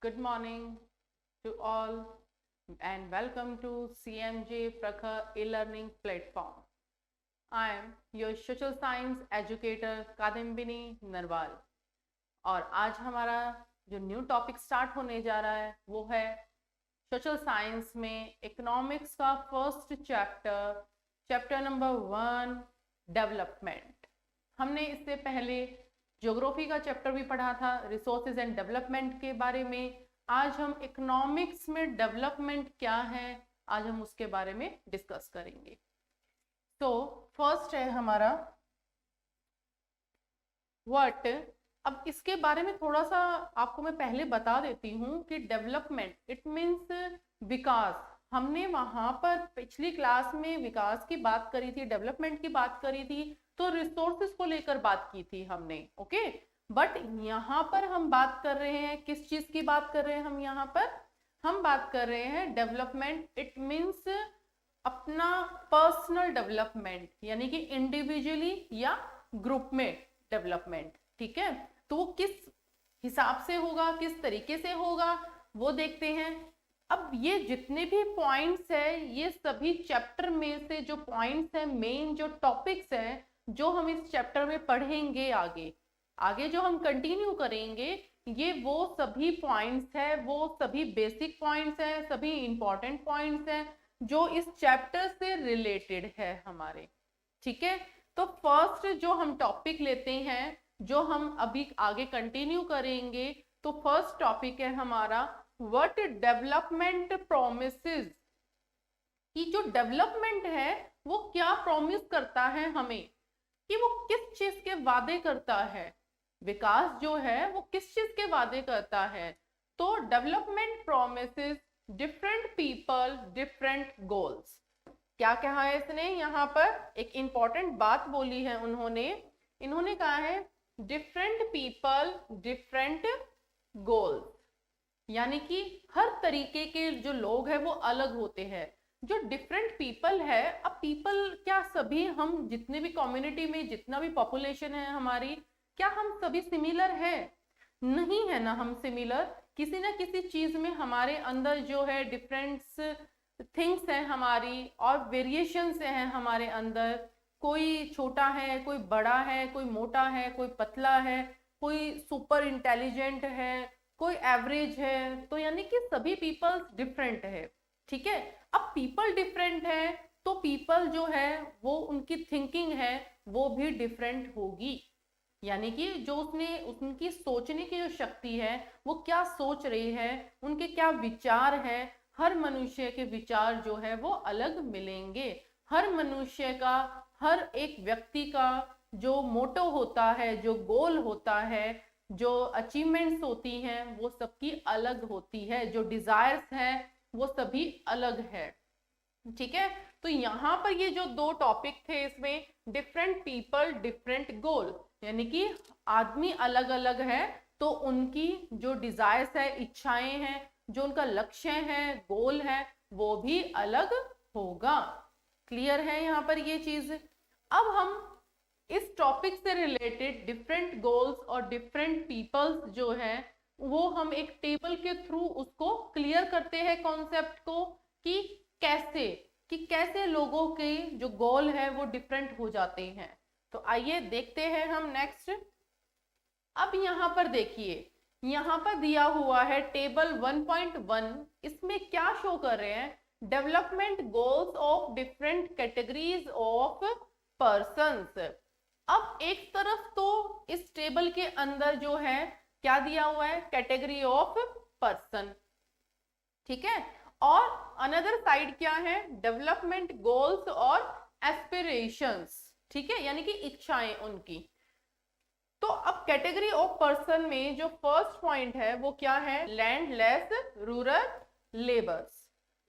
Good morning to all and welcome to CMJ Prakhar e-learning platform. I am your social science educator Kadambini Narwal और आज हमारा जो new topic start होने जा रहा है वो है सोशल साइंस में इकोनॉमिक्स का फर्स्ट चैप्टर नंबर 1 डेवलपमेंट। हमने इससे पहले ज्योग्राफी का चैप्टर भी पढ़ा था, रिसोर्सेज एंड डेवलपमेंट के बारे में। आज हम इकोनॉमिक्स में डेवलपमेंट क्या है, आज हम उसके बारे में डिस्कस करेंगे। तो फर्स्ट है हमारा व्हाट। अब इसके बारे में थोड़ा सा आपको मैं पहले बता देती हूँ कि डेवलपमेंट इट मीन्स विकास। हमने वहां पर पिछली क्लास में विकास की बात करी थी, डेवलपमेंट की बात करी थी, तो रिसोर्सेज को लेकर बात की थी हमने, ओके। बट यहाँ पर हम बात कर रहे हैं, किस चीज की बात कर रहे हैं हम यहाँ पर? हम बात कर रहे हैं डेवलपमेंट इट मीन्स अपना पर्सनल डेवलपमेंट, यानी कि इंडिविजुअली या ग्रुप में डेवलपमेंट, ठीक है। तो वो किस हिसाब से होगा, किस तरीके से होगा, वो देखते हैं। अब ये जितने भी पॉइंट्स है, ये सभी चैप्टर में से जो पॉइंट्स है, मेन जो टॉपिक्स है, जो हम इस चैप्टर में पढ़ेंगे आगे जो हम कंटिन्यू करेंगे, ये वो सभी पॉइंट्स है, वो सभी बेसिक पॉइंट्स है, सभी इंपॉर्टेंट पॉइंट्स है जो इस चैप्टर से रिलेटेड है हमारे, ठीक है। तो फर्स्ट जो हम टॉपिक लेते हैं, जो हम अभी आगे कंटिन्यू करेंगे, तो फर्स्ट टॉपिक है हमारा व्हाट डेवलपमेंट प्रोमिसेस। कि जो डेवलपमेंट है वो क्या प्रॉमिस करता है हमें, कि वो किस चीज के वादे करता है। विकास जो है वो किस चीज के वादे करता है। तो development promises different people different goals. क्या कहा है इसने यहाँ पर? एक इंपॉर्टेंट बात बोली है इन्होंने कहा है डिफरेंट पीपल डिफरेंट गोल्स, यानी कि हर तरीके के जो लोग हैं वो अलग होते हैं। जो डिफरेंट पीपल है, अब पीपल क्या सभी हम जितने भी कम्युनिटी में जितना भी पॉपुलेशन है हमारी, क्या हम सभी सिमिलर है? नहीं है ना, हम सिमिलर किसी ना किसी चीज में हमारे अंदर जो है डिफरेंस थिंग्स है हमारी, और वेरिएशंस हैं हमारे अंदर। कोई छोटा है, कोई बड़ा है, कोई मोटा है, कोई पतला है, कोई सुपर इंटेलिजेंट है, कोई एवरेज है। तो यानी कि सभी पीपल्स डिफरेंट है, ठीक है। अब पीपल डिफरेंट है तो पीपल जो है वो उनकी थिंकिंग है वो भी डिफरेंट होगी, यानी कि जो उनकी सोचने की जो शक्ति है वो क्या सोच रही है, उनके क्या विचार है। हर मनुष्य के विचार जो है वो अलग मिलेंगे। हर मनुष्य का, हर एक व्यक्ति का जो मोटो होता है, जो गोल होता है, जो अचीवमेंट्स होती हैं, वो सबकी अलग होती है। जो डिजायर्स हैं वो सभी अलग है, ठीक है। तो यहाँ पर ये जो दो टॉपिक थे, इसमें डिफरेंट पीपल डिफरेंट गोल, यानी कि आदमी अलग अलग है तो उनकी जो डिजायर्स है, इच्छाएं हैं, जो उनका लक्ष्य है, गोल है, वो भी अलग होगा। क्लियर है यहाँ पर ये चीज? अब हम इस टॉपिक से रिलेटेड डिफरेंट गोल्स और डिफरेंट पीपल्स जो है वो हम एक टेबल के थ्रू उसको क्लियर करते हैं कॉन्सेप्ट को, कि कैसे लोगों के जो गोल है वो डिफरेंट हो जाते हैं। तो आइए देखते हैं हम नेक्स्ट। अब यहाँ पर देखिए, यहाँ पर दिया हुआ है टेबल 1.1। इसमें क्या शो कर रहे हैं? Development goals of different categories of persons. अब एक तरफ तो इस टेबल के अंदर जो है क्या दिया हुआ है? कैटेगरी ऑफ पर्सन, ठीक है। और अनदर साइड क्या है? डेवलपमेंट गोल्स और एस्पिरेशंस, ठीक है, यानी कि इच्छाएं उनकी। तो अब कैटेगरी ऑफ पर्सन में जो फर्स्ट पॉइंट है वो क्या है? Landless rural labours.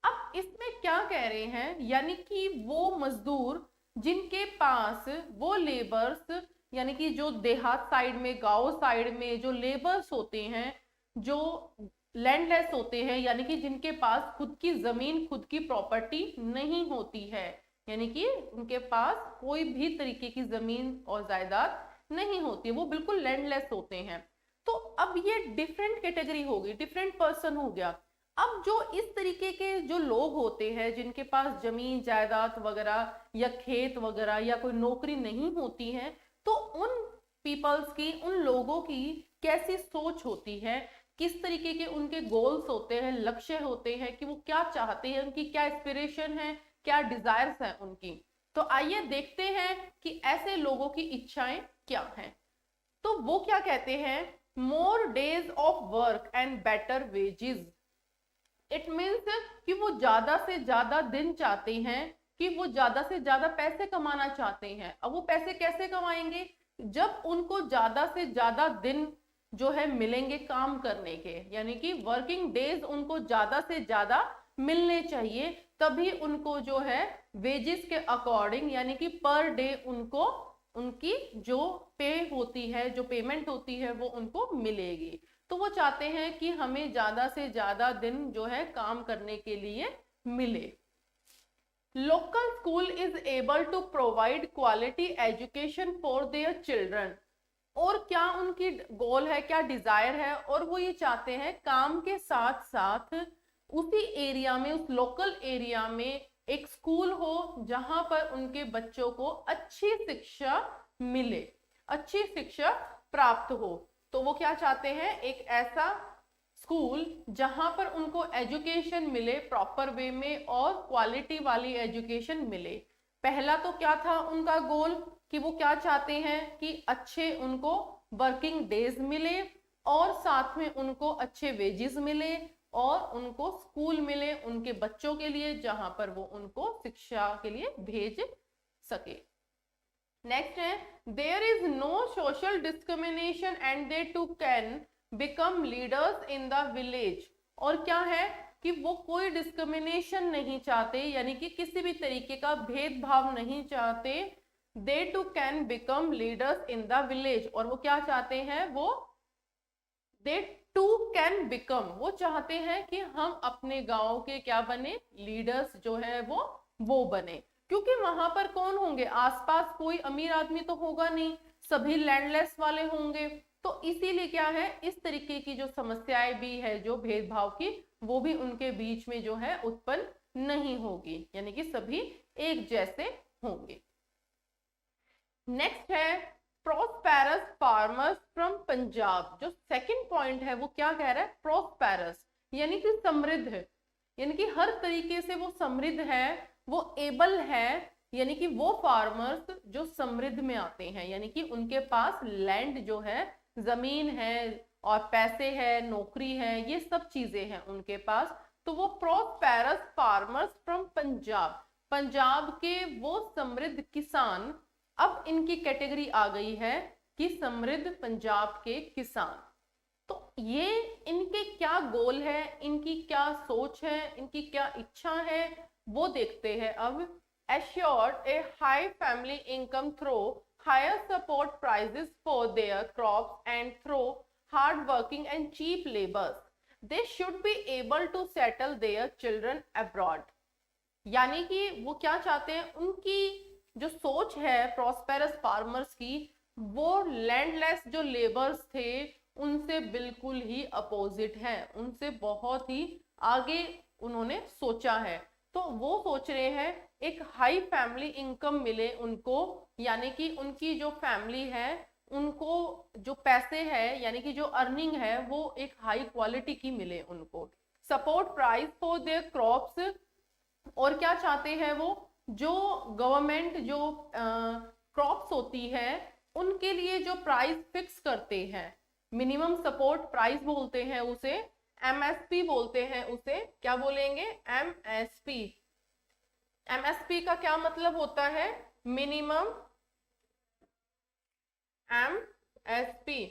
अब इसमें क्या कह रहे हैं? यानी कि वो मजदूर जिनके पास, वो लेबर्स यानी कि जो देहात साइड में, गांव साइड में जो लेबर्स होते हैं, जो लैंडलेस होते हैं, यानी कि जिनके पास खुद की जमीन, खुद की प्रॉपर्टी नहीं होती है, यानी कि उनके पास कोई भी तरीके की जमीन और जायदाद नहीं होती, वो बिल्कुल लैंडलेस होते हैं। तो अब ये डिफरेंट कैटेगरी होगी, डिफरेंट पर्सन हो गया। अब जो इस तरीके के जो लोग होते हैं जिनके पास जमीन जायदाद वगैरह या खेत वगैरह या कोई नौकरी नहीं होती है, तो उन पीपल्स की, उन लोगों की कैसी सोच होती है, किस तरीके के उनके गोल्स होते हैं, लक्ष्य होते हैं, कि वो क्या चाहते हैं, उनकी क्या एस्पिरेशन है, क्या डिजायर्स हैं उनकी। तो आइए देखते हैं कि ऐसे लोगों की इच्छाएं क्या हैं। तो वो क्या कहते हैं, more days of work and better wages. It means कि वो ज्यादा से ज्यादा दिन चाहते हैं, कि वो ज्यादा से ज्यादा पैसे कमाना चाहते हैं। अब वो पैसे कैसे कमाएंगे, जब उनको ज्यादा से ज्यादा दिन जो है मिलेंगे काम करने के, यानी कि वर्किंग डेज उनको ज्यादा से ज्यादा मिलने चाहिए, तभी उनको जो है वेजेस के अकॉर्डिंग, यानी कि पर डे उनको उनकी जो पे होती है, जो पेमेंट होती है, वो उनको मिलेगी। तो वो चाहते हैं कि हमें ज्यादा से ज्यादा दिन जो है काम करने के लिए मिले। Local school is able to provide quality education for their children. और क्या उनकी गोल है, क्या डिजायर है, और वो ये चाहते हैं काम के साथ साथ उसी एरिया में, उस लोकल एरिया में एक स्कूल हो जहां पर उनके बच्चों को अच्छी शिक्षा मिले, अच्छी शिक्षा प्राप्त हो। तो वो क्या चाहते हैं, एक ऐसा स्कूल जहां पर उनको एजुकेशन मिले प्रॉपर वे में और क्वालिटी वाली एजुकेशन मिले। पहला तो क्या था उनका गोल, कि वो क्या चाहते हैं कि अच्छे उनको वर्किंग डेज मिले और साथ में उनको अच्छे वेजेस मिले और उनको स्कूल मिले उनके बच्चों के लिए, जहां पर वो उनको शिक्षा के लिए भेज सके। नेक्स्ट है, there is no social discrimination and they too can become leaders in the village. और क्या है कि वो कोई डिस्क्रिमिनेशन नहीं चाहते, यानी कि किसी भी तरीके का भेदभाव नहीं चाहते। They too can become leaders in the village. और वो क्या चाहते हैं, वो दे टू कैन बिकम, वो चाहते हैं कि हम अपने गांव के क्या बने, लीडर्स जो है वो बने। क्योंकि वहां पर कौन होंगे, आसपास कोई अमीर आदमी तो होगा नहीं, सभी लैंडलेस वाले होंगे। तो इसीलिए क्या है, इस तरीके की जो समस्याएं भी है, जो भेदभाव की, वो भी उनके बीच में जो है उत्पन्न नहीं होगी, यानी कि सभी एक जैसे होंगे। नेक्स्ट है, प्रोस्पेरस फार्मर्स फ्रॉम पंजाब। जो सेकंड पॉइंट है वो क्या कह रहा है, प्रोस्पेरस यानी कि समृद्ध, यानी कि हर तरीके से वो समृद्ध है, वो एबल है, यानी कि वो फार्मर्स जो समृद्ध में आते हैं, यानी कि उनके पास लैंड जो है, जमीन है और पैसे है, नौकरी है, ये सब चीजें हैं उनके पास। तो वो prosperous farmers from Punjab, Punjab के वो समृद्ध किसान। अब इनकी कैटेगरी आ गई है कि समृद्ध पंजाब के किसान। तो ये इनके क्या गोल है, इनकी क्या सोच है, इनकी क्या इच्छा है, वो देखते हैं अब। Assured a high family income through higher support prices for their crops and through hard working and cheap labours, they should be able to settle their children abroad. यानी कि वो क्या चाहते हैं, उनकी जो सोच है प्रॉस्पेरस फार्मर्स की, वो लैंडलेस जो लेबर्स थे उनसे बिल्कुल ही अपोजिट है, उनसे बहुत ही आगे उन्होंने सोचा है। तो वो सोच रहे हैं एक हाई फैमिली इनकम मिले उनको, यानी कि उनकी जो फैमिली है उनको जो पैसे है, यानी कि जो अर्निंग है, वो एक हाई क्वालिटी की मिले उनको। Support price for their crops, और क्या चाहते हैं वो, जो गवर्नमेंट जो क्रॉप्स होती है उनके लिए जो प्राइस फिक्स करते हैं, मिनिमम सपोर्ट प्राइस बोलते हैं उसे, एमएसपी बोलते हैं उसे, क्या बोलेंगे, एमएसपी। एमएसपी का क्या मतलब होता है, मिनिमम एमएसपी,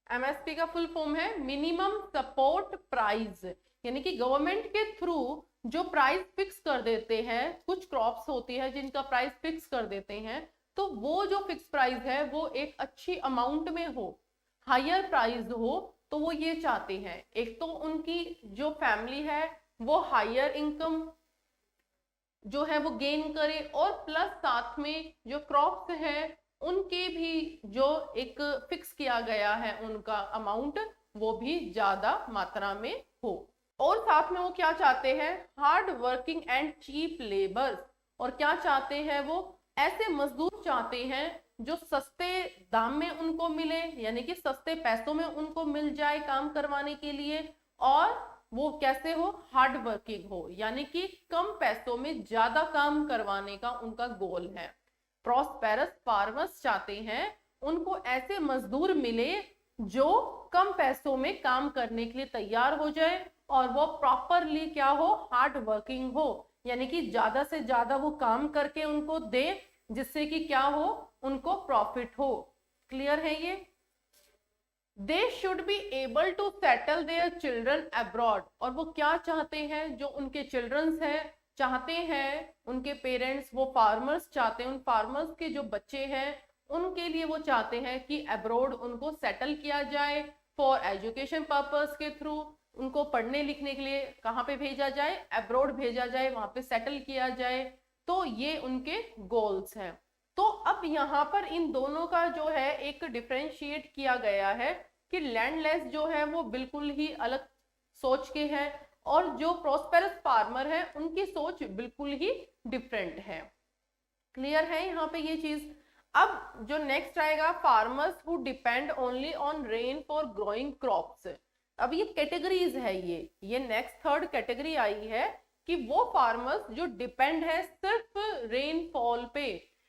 एमएसपी का फुल फॉर्म है मिनिमम सपोर्ट प्राइस, यानी कि गवर्नमेंट के थ्रू जो प्राइस फिक्स कर देते हैं, कुछ क्रॉप्स होती है जिनका प्राइस फिक्स कर देते हैं, तो वो जो फिक्स प्राइस है वो एक अच्छी अमाउंट में हो, हायर प्राइस हो। तो वो ये चाहते हैं, एक तो उनकी जो फैमिली है वो हायर इनकम जो है वो गेन करे, और प्लस साथ में जो क्रॉप्स है उनके भी जो एक फिक्स किया गया है उनका अमाउंट वो भी ज्यादा मात्रा में हो। और साथ में वो क्या चाहते हैं, hard working and cheap labour. और क्या चाहते हैं, वो ऐसे मजदूर चाहते हैं जो सस्ते दाम में उनको मिले, यानी कि सस्ते पैसों में उनको मिल जाए काम करवाने के लिए, और वो कैसे हो, हार्ड वर्किंग हो, यानी कि कम पैसों में ज्यादा काम करवाने का उनका गोल है। प्रॉस्पेरस फार्मर्स चाहते हैं उनको ऐसे मजदूर मिले जो कम पैसों में काम करने के लिए तैयार हो जाए और वो प्रॉपरली क्या हो, हार्ड वर्किंग हो, यानी कि ज्यादा से ज्यादा वो काम करके उनको दे जिससे कि क्या हो, उनको प्रॉफिट हो। क्लियर है ये? They should be able to settle their children abroad. और वो क्या चाहते हैं, जो उनके चिल्ड्रंस हैं चाहते हैं, उनके पेरेंट्स वो फार्मर्स चाहते हैं, उन फार्मर्स के जो बच्चे हैं उनके लिए वो चाहते हैं कि अब्रॉड उनको सेटल किया जाए फॉर एजुकेशन पर्पस के थ्रू। उनको पढ़ने लिखने के लिए कहाँ पे भेजा जाए, अब्रॉड भेजा जाए, वहां पे सेटल किया जाए। तो ये उनके गोल्स हैं। तो अब यहाँ पर इन दोनों का जो है एक डिफरेंशिएट किया गया है कि लैंडलेस जो है वो बिल्कुल ही अलग सोच के है और जो प्रॉस्पेरस फार्मर है उनकी सोच बिल्कुल ही डिफरेंट है। क्लियर है यहाँ पे ये चीज? अब जो नेक्स्ट आएगा, farmers who depend only on rain for growing crops. अब ये कैटेगरीज है, ये नेक्स्ट थर्ड कैटेगरी आई है कि वो फार्मर्स जो डिपेंड है सिर्फ रेनफॉल पे,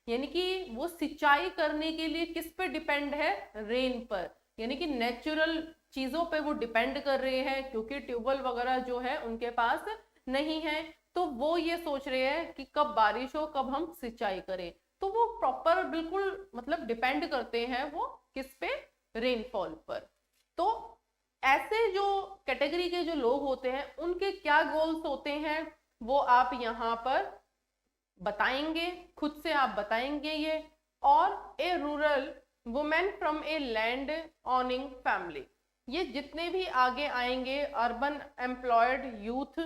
यानी कि वो सिंचाई करने के लिए किस पे डिपेंड है, रेन पर, यानी कि नेचुरल चीजों पे वो डिपेंड कर रहे हैं, क्योंकि ट्यूबवेल वगैरह जो है उनके पास नहीं है। तो वो ये सोच रहे हैं कि कब बारिश हो, कब हम सिंचाई करें। तो वो प्रॉपर बिल्कुल मतलब डिपेंड करते हैं वो किस पे, रेनफॉल पर। तो ऐसे जो कैटेगरी के जो लोग होते हैं उनके क्या गोल्स होते हैं वो आप यहाँ पर बताएंगे, खुद से आप बताएंगे ये। और a rural women from a land owning family, ये जितने भी आगे आएंगे, अर्बन एम्प्लॉयड यूथ,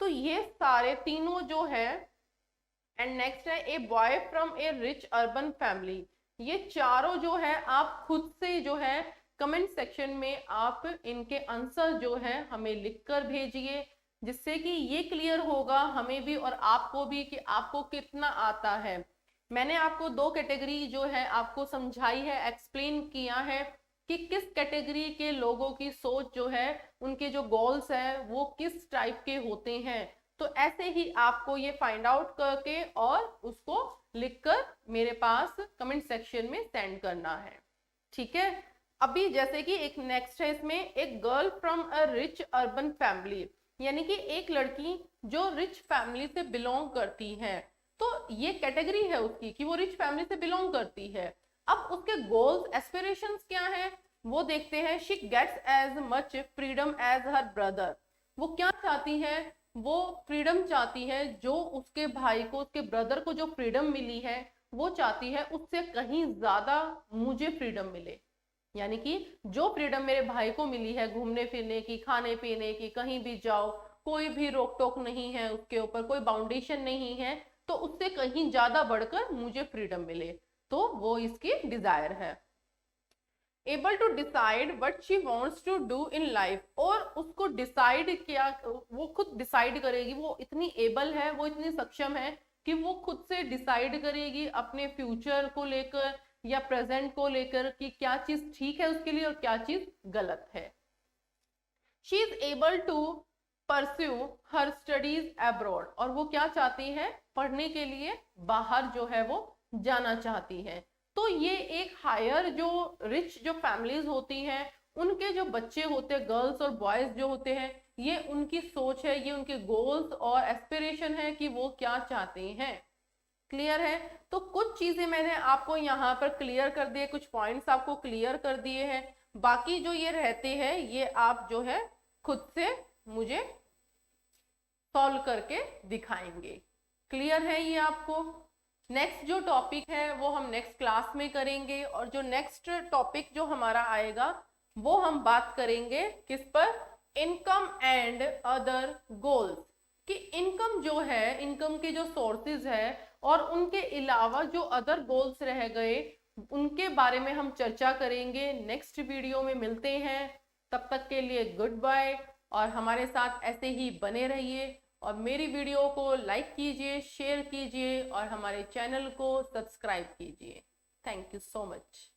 तो ये सारे तीनों जो है। एंड नेक्स्ट है a boy from A rich urban family, ये चारों जो है आप खुद से जो है कमेंट सेक्शन में आप इनके आंसर जो है हमें लिखकर भेजिए, जिससे कि ये क्लियर होगा हमें भी और आपको भी कि आपको कितना आता है। मैंने आपको दो कैटेगरी जो है आपको समझाई है, एक्सप्लेन किया है कि किस कैटेगरी के लोगों की सोच जो है, उनके जो गोल्स है वो किस टाइप के होते हैं। तो ऐसे ही आपको ये फाइंड आउट करके और उसको लिखकर मेरे पास कमेंट सेक्शन में सेंड करना है, ठीक है। अभी जैसे कि एक नेक्स्ट है इसमें, एक girl from a rich urban family, यानी कि एक लड़की जो रिच फैमिली से बिलोंग करती है। तो ये कैटेगरी है उसकी कि वो रिच फैमिली से बिलोंग करती है। अब उसके गोल्स एस्पिरेशंस क्या हैं वो देखते हैं। She gets as much freedom as her brother, वो क्या चाहती है, वो फ्रीडम चाहती है जो उसके भाई को, उसके ब्रदर को जो फ्रीडम मिली है वो चाहती है उससे कहीं ज्यादा मुझे फ्रीडम मिले, यानी कि जो फ्रीडम मेरे भाई को मिली है घूमने फिरने की, खाने पीने की, कहीं भी जाओ, कोई भी रोक टोक नहीं है उसके ऊपर, कोई बाउंडेशन नहीं है, तो उससे कहीं ज्यादा बढ़कर मुझे फ्रीडम मिले। तो वो इसकी डिजायर है। Able to decide what she wants to do in life, और उसको डिसाइड किया, वो खुद डिसाइड करेगी, वो इतनी एबल है, वो इतनी सक्षम है कि वो खुद से डिसाइड करेगी अपने फ्यूचर को लेकर या प्रेजेंट को लेकर कि क्या चीज ठीक है उसके लिए और क्या चीज गलत है। She is able to pursue her studies abroad, और वो क्या चाहती है, पढ़ने के लिए बाहर जो है वो जाना चाहती है। तो ये एक हायर जो रिच जो फैमिलीज होती हैं उनके जो बच्चे होते हैं, गर्ल्स और बॉयज जो होते हैं, ये उनकी सोच है, ये उनके गोल्स और एस्पिरेशन है कि वो क्या चाहते हैं। क्लियर है? तो कुछ चीजें मैंने आपको यहाँ पर क्लियर कर दिए, कुछ पॉइंट्स आपको क्लियर कर दिए हैं, बाकी जो ये रहते हैं ये आप जो है खुद से मुझे सॉल्व करके दिखाएंगे। क्लियर है ये आपको? नेक्स्ट जो टॉपिक है वो हम नेक्स्ट क्लास में करेंगे, और जो नेक्स्ट टॉपिक जो हमारा आएगा वो हम बात करेंगे किस पर, इनकम एंड अदर गोल्स, कि इनकम जो है, इनकम के जो सोर्सेज है और उनके अलावा जो अदर गोल्स रह गए उनके बारे में हम चर्चा करेंगे। नेक्स्ट वीडियो में मिलते हैं, तब तक के लिए गुड बाय, और हमारे साथ ऐसे ही बने रहिए और मेरी वीडियो को लाइक कीजिए, शेयर कीजिए और हमारे चैनल को सब्सक्राइब कीजिए। Thank you so much.